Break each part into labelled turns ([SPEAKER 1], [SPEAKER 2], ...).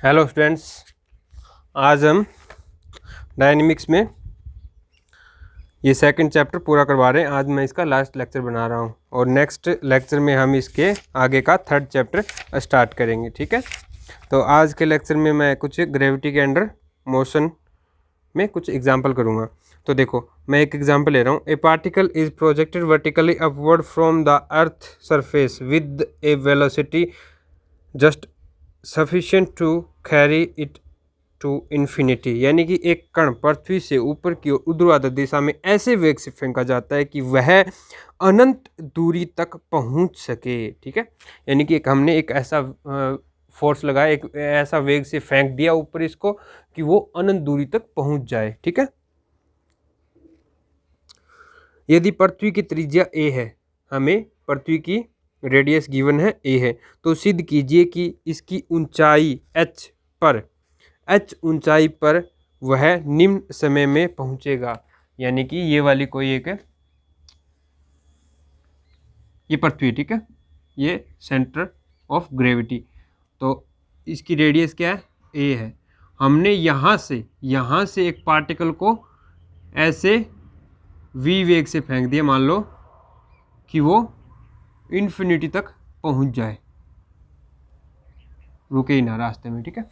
[SPEAKER 1] Hello students, आज हम dynamics में ये सेकंड चैप्टर पूरा करवा रहे हैं। आज मैं इसका लास्ट लेक्चर बना रहा हूँ और नेक्स्ट लेक्चर में हम इसके आगे का थर्ड चैप्टर स्टार्ट करेंगे। ठीक है, तो आज के लेक्चर में मैं कुछ ग्रेविटी के अंडर मोशन में कुछ एग्जाम्पल करूँगा। तो देखो, मैं एक एग्जाम्पल ले रहा हूँ। A particle is projected vertically upward from the earth surface with a velocity just sufficient to carry it to infinity. यानी कि एक कण पृथ्वी से ऊपर की ओर ऊर्ध्वाधर दिशा में ऐसे वेग से फेंका जाता है कि वह अनंत दूरी तक पहुंच सके। ठीक है, यानी कि हमने एक ऐसा फोर्स लगाया, एक ऐसा वेग से फेंक दिया ऊपर इसको कि वो अनंत दूरी तक पहुंच जाए। ठीक है, यदि पृथ्वी की त्रिज्या a है, हमें पृथ्वी की रेडियस गिवन है a है, तो सिद्ध कीजिए कि इसकी ऊंचाई h ऊंचाई पर वह निम्न समय में पहुंचेगा। यानी कि ये वाली कोई एक है, ये पृथ्वी, ठीक है, ये सेंटर ऑफ ग्रेविटी, तो इसकी रेडियस क्या है, a है। हमने यहाँ से एक पार्टिकल को ऐसे v वेग से फेंक दिया, मान लो कि वो इन्फिनिटी तक पहुंच जाए, रुके ही ना रास्ते में। ठीक है,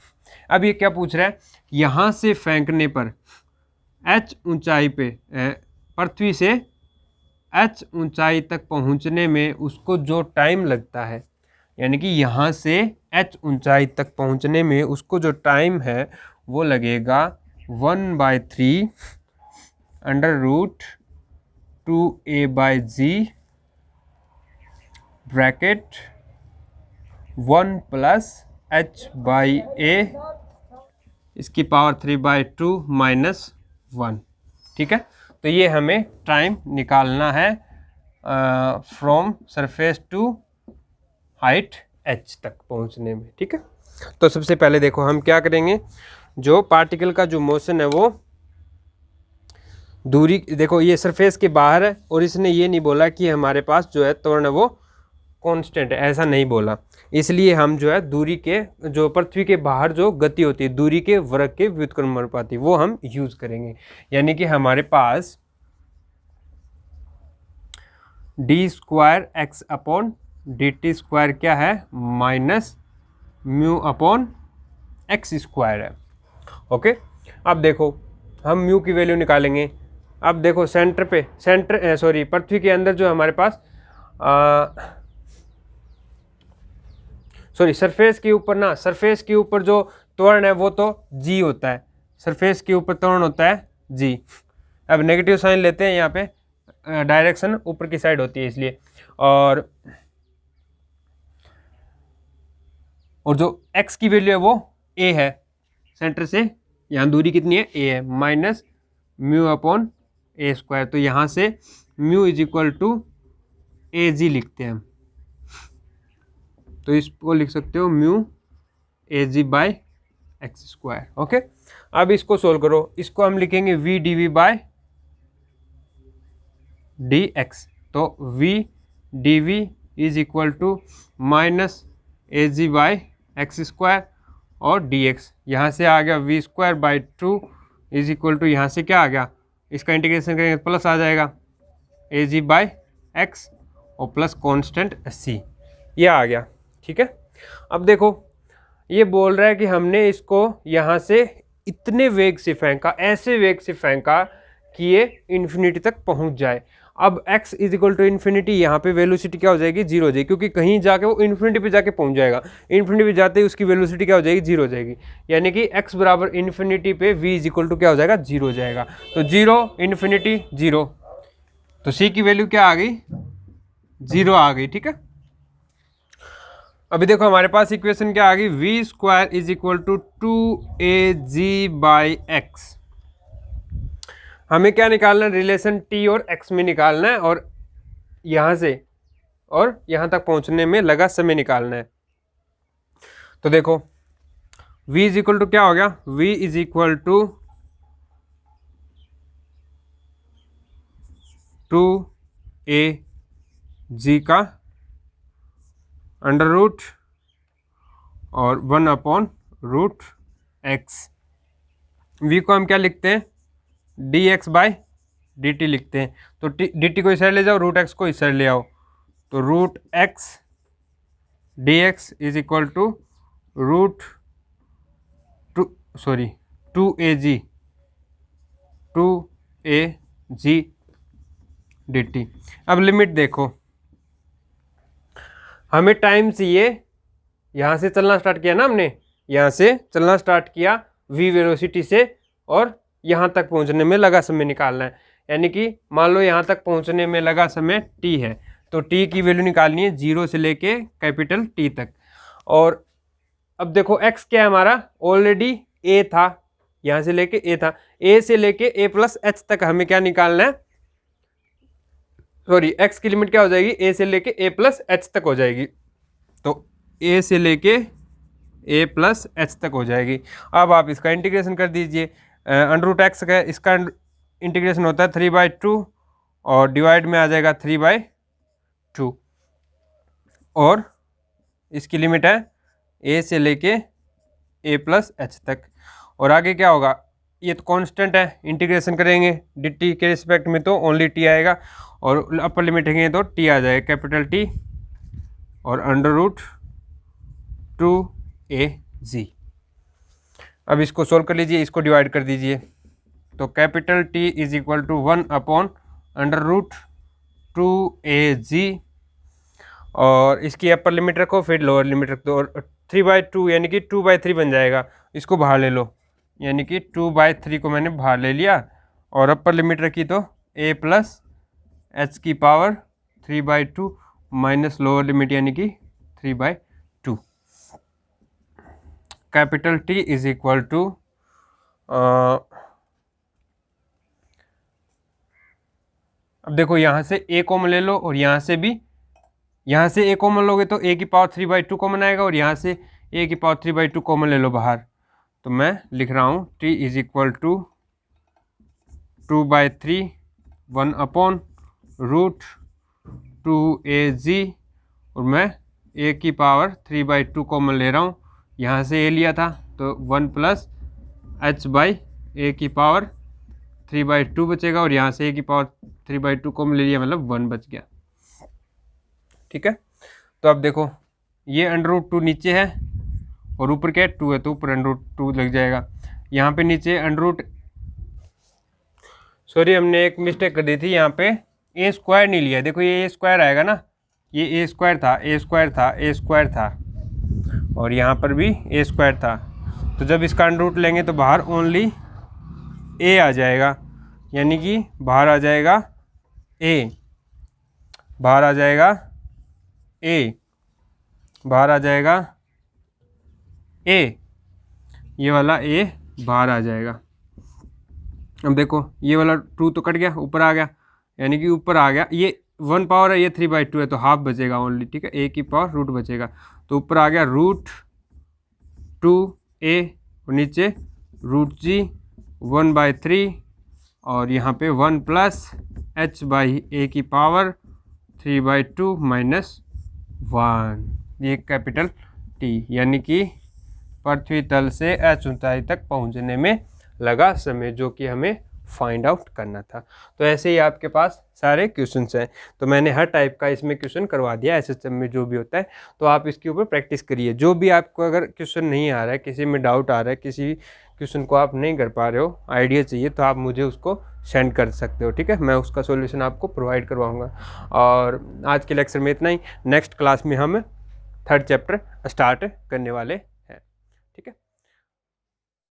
[SPEAKER 1] अब ये क्या पूछ रहा है, यहाँ से फेंकने पर h ऊंचाई पे, पृथ्वी से h ऊंचाई तक पहुंचने में उसको जो टाइम लगता है, यानी कि यहाँ से h ऊंचाई तक पहुंचने में उसको जो टाइम है वो लगेगा 1/3 √2a/g ब्रैकेट 1 + h/a इसकी पावर 3/2 - 1। ठीक है, तो ये हमें टाइम निकालना है from surface to height h तक पहुंचने में। ठीक है, तो सबसे पहले देखो हम क्या करेंगे, जो पार्टिकल का जो मोशन है वो दूरी, देखो ये सरफेस के बाहर है और इसने ये नहीं बोला कि हमारे पास जो है त्वरण है वो कांस्टेंट है, ऐसा नहीं बोला। इसलिए हम जो है दूरी के, जो पृथ्वी के बाहर जो गति होती है दूरी के वर्ग के व्युत्क्रमानुपाती, वो हम यूज करेंगे। यानी कि हमारे पास d²x/dt² क्या है, -μ/x² है। ओके, अब देखो हम म्यू की वैल्यू निकालेंगे। अब देखो पृथ्वी के अंदर जो हमारे पास सरफेस के ऊपर जो त्वरण है वो तो g होता है, सरफेस के ऊपर त्वरण होता है g। अब नेगेटिव साइन लेते हैं, यहाँ पे डायरेक्शन ऊपर की साइड होती है इसलिए, और जो x की वैल्यू है वो a है, सेंटर से यहाँ दूरी कितनी है, a है, -μ/a²। तो यहाँ से μ = ag लिखते हैं हम, तो इसको लिख सकते हो μ/x²। ओके, अब इसको सोल्व करो, इसको हम लिखेंगे v dv/dx। तो v dv = -ag/x² और dx, यहाँ से आ गया v²/2 = यहाँ से क्या आ गया, इसका इंटीग्रेशन करेंगे प्लस आ जाएगा ag/x और प्लस कांस्टेंट c, ये आ गया। ठीक है, अब देखो ये बोल रहा है कि हमने इसको यहाँ से इतने वेग से फेंका, ऐसे वेग से फेंका कि ये इन्फिनिटी तक पहुँच जाए। अब x = यहाँ पे वेलोसिटी क्या हो जाएगी, 0 हो जाएगी, क्योंकि कहीं जाके वो इन्फिनिटी पे जाके पहुँच जाएगा। इन्फिनिटी पे जाते ही उसकी वेलोसिटी क्या हो जाएगी, 0 हो जाएगी। यानी कि x = इन्फिनिटी पे v = क्या हो जाएगा, 0 हो जाएगा। तो 0 इन्फिनिटी 0, तो c की वैल्यू क्या आ गई, 0 आ गई। ठीक है, अभी देखो हमारे पास इक्वेशन क्या आ गई, v² = 2ag/x। हमें क्या निकालना है, रिलेशन t और x में निकालना है, और यहाँ से और यहाँ तक पहुँचने में लगा समय निकालना है। तो देखो v = क्या हो गया, v = 2ag का अंडर रूट और 1/√2 रूट एक्स। v को हम क्या लिखते हैं, dx बाय dt लिखते हैं। तो dt को इस साइड ले जाओ, रूट एक्स को इस साइड ले आओ, तो root x dx is equal to root two A G dt। अब लिमिट देखो, हमें टाइम चाहिए, यहाँ से चलना स्टार्ट किया ना हमने, यहाँ से चलना स्टार्ट किया v वेलोसिटी से, और यहाँ तक पहुँचने में लगा समय निकालना है। यानी कि मान लो यहाँ तक पहुँचने में लगा समय t है, तो t की वैल्यू निकालनी है 0 से लेके कैपिटल T तक। और अब देखो x क्या है हमारा, ऑलरेडी a था, यहाँ से लेके a था, a से लेके a प्लस h तक हमें क्या निकालना है, सॉरी x की लिमिट क्या हो जाएगी, a से लेके a प्लस h तक हो जाएगी। तो a से लेके a प्लस h तक हो जाएगी। अब आप इसका इंटीग्रेशन कर दीजिए, अंडर रूट एक्स का इसका इंटीग्रेशन होता है 3/2 और डिवाइड में आ जाएगा 3/2, और इसकी लिमिट है a से लेके a प्लस h तक। और आगे क्या होगा, ये तो कांस्टेंट है, इंटीग्रेशन करेंगे dt के रिस्पेक्ट में तो ओनली t आएगा, और अपर लिमिट है तो t आ जाएगा, कैपिटल T और अंडर रूट 2az। अब इसको सोल्व कर लीजिए, इसको डिवाइड कर दीजिए, तो capital T is equal to 1 upon under root 2az, और इसकी अपर लिमिट रखो फिर लोअर लिमिट रख दो, और 3/2 यानी कि 2/3 बन जाएगा, इसको बाहर ले लो, यानी कि 2/3 को मैंने बाहर ले लिया, और अपर लिमिट रखी तो a प्लस h की पावर 3/2 माइनस लोअर लिमिट यानी कि 3/2। Capital T is equal to अब देखो यहाँ से a कॉमन ले लो, और यहाँ से भी, यहाँ से a कॉमन लोगे तो a की पावर 3/2 कॉमन आएगा, और यहाँ से a की पावर 3/2 कॉमन ले लो बाहर, तो मैं लिख रहा हूँ t is equal to 2/3 1 upon root 2az, और मैं a की पावर 3/2 कॉमन ले रहा हूँ, यहाँ से a लिया था तो 1 प्लस h बाई a की पावर 3/2 बचेगा, और यहाँ से a की पावर 3/2 कॉमन ले लिया, मतलब 1 बच गया। ठीक है, तो अब देखो ये अंडर रूट 2 नीचे है और ऊपर क्या है 2 है, तो ऊपर अंडर रूट 2 लग जाएगा। यहाँ पे नीचे अंडर रूट, सॉरी हमने एक मिस्टेक कर दी थी, यहाँ पे a स्क्वायर नहीं लिया, देखो ये a स्क्वायर आएगा ना, ये a स्क्वायर था, a स्क्वायर था, a स्क्वायर था, और यहाँ पर भी a स्क्वायर था। तो जब इसका अंडर रूट लेंगे तो बाहर ओनली a आ जाएगा, यानी कि बाहर आ जाएगा a, बाहर आ जाएगा a, बाहर आ जाएगा a, ये वाला a बाहर आ जाएगा। अब देखो ये वाला 2 तो कट गया, ऊपर आ गया, यानी कि ऊपर आ गया, ये 1 पावर है, ये 3/2 है, तो हाफ बचेगा ओनली। ठीक है, a की पावर रूट बचेगा, तो ऊपर आ गया रूट 2a, और नीचे रूट g 1/3, और यहाँ पे 1 प्लस h बाई a की पावर 3/2 माइनस 1, ये कैपिटल T, यानी कि पृथ्वी तल से h ऊंचाई तक पहुँचने में लगा समय, जो कि हमें फाइंड आउट करना था। तो ऐसे ही आपके पास सारे क्वेश्चंस हैं, तो मैंने हर टाइप का इसमें क्वेश्चन करवा दिया एसएसएम में जो भी होता है, तो आप इसके ऊपर प्रैक्टिस करिए। जो भी आपको अगर क्वेश्चन नहीं आ रहा है, किसी में डाउट आ रहा है, किसी क्वेश्चन को आप नहीं कर पा रहे हो, आइडिया चाहिए, तो आप मुझे उसको सेंड कर सकते हो। ठीक है, मैं उसका सॉल्यूशन आपको प्रोवाइड करवाऊँगा। और आज के लेक्चर में इतना ही, नेक्स्ट क्लास में हम 3rd चैप्टर स्टार्ट करने वाले हैं। ठीक है।